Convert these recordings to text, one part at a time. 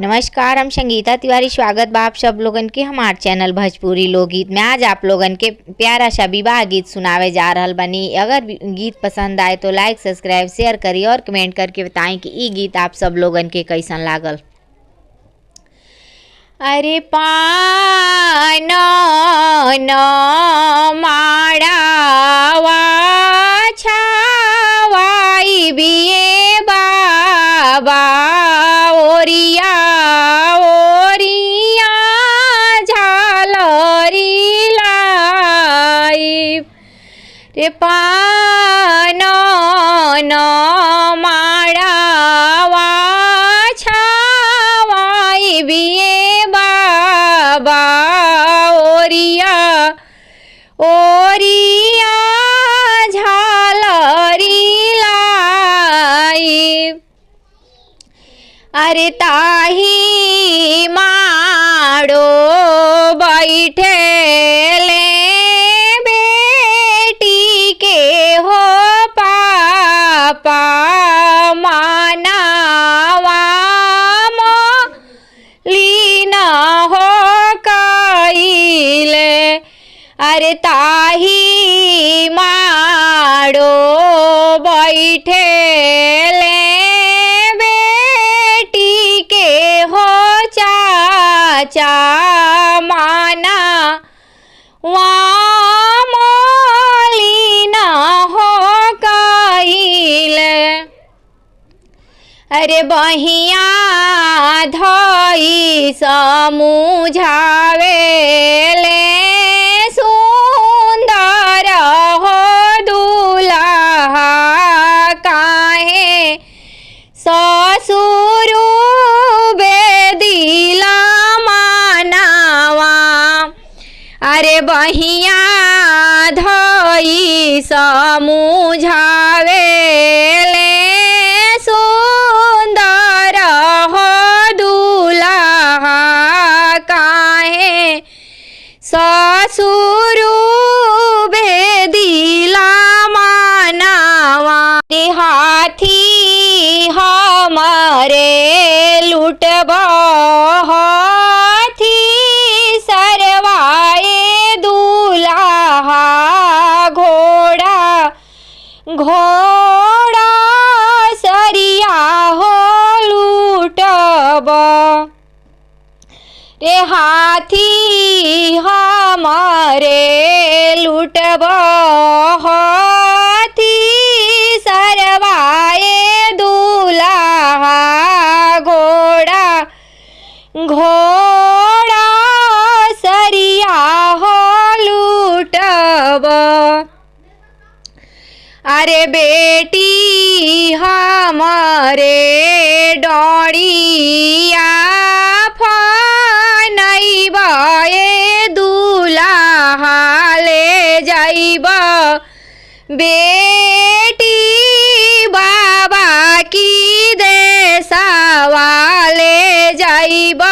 नमस्कार, हम संगीता तिवारी। स्वागत बा आप सब लोगन के हमार चैनल भोजपुरी लोकगीत में। आज आप लोगन के प्यारा सा विवाह गीत सुनावे जा रहल बनी। अगर गीत पसंद आए तो लाइक, सब्सक्राइब, शेयर करी और कमेंट करके बताएं कि ई गीत आप सब लोगन के कैसन लागल। अरे पान माड़ावा छावाई बिये बाबा ओरिया ओरिया झालरी लाई रे पान माड़ावा छावाई बिये बाबा ओरिया ओरिया झालरी लाई। अरे ताही माड़ो बैठे ले बेटी के हो पापा मानावा लीना हो काइले। अरे ताही माड़ो बैठे ले बेटी के हो चाचा माना लीना हो काइले। अरे बहिया धई समुझावे ले सुंदर हो दूल्हा काहे ससुर बेदिला मानावा। अरे बहिया धई समुझावे ले सुंदर हो दूल्हा काहे ससुर बेदिला मानावा। हाथी हमारे लुटब हाथी सरवाए दूल्हा घोड़ा घोड़ा सरिया हो लूटब रे हाथी हमारे लूटब हाथी सरवाए दूल्हा घोड़ा घोड़ा सरिया हो लूटब। अरे बेटी हमारे डोरिया फनैबे दूल्हा ले जाइब बेटी बाबा की देशवा ले जाइब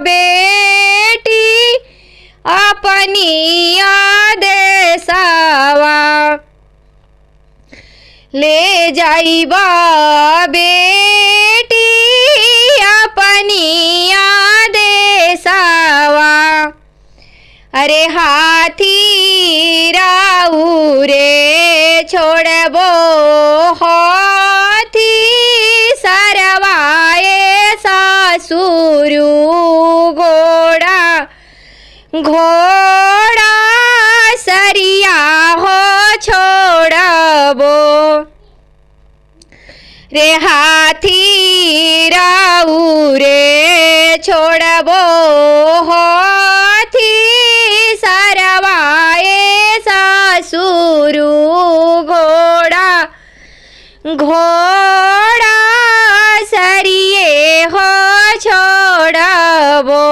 बेटी अपनी देशवा ले जाइब बेटी अपनी देशवा। अरे हाथी राऊ रे छोड़बो हाथी सरवाए ससुरु घोड़ा घोड़ा सरिया हो छोड़बो रे हाथी राऊ रे छोड़बो हाथी सरवाए ससुरु घोड़ा घोड़ा सरिये हो छोड़बो।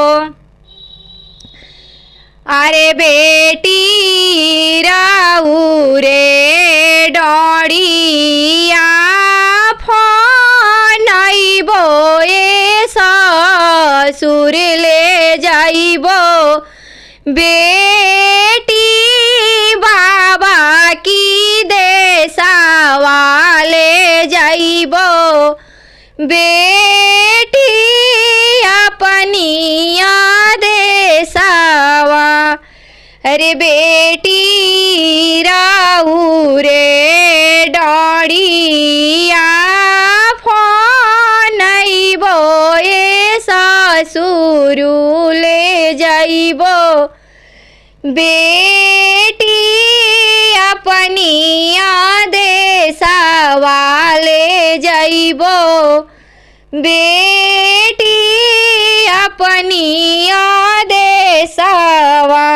अरे बेटी राऊ रे डोरिया फनैबो ए ससुर ले जाइबो बेटी बाबा की देशवा ले जाइबो बेटी अरे बेटी राऊ रे डॉड़िया फोन आइबो ए ससुरु ले जाइबो बेटी अपनी देशवा ले जाइबो बेटी अपनी देशवा।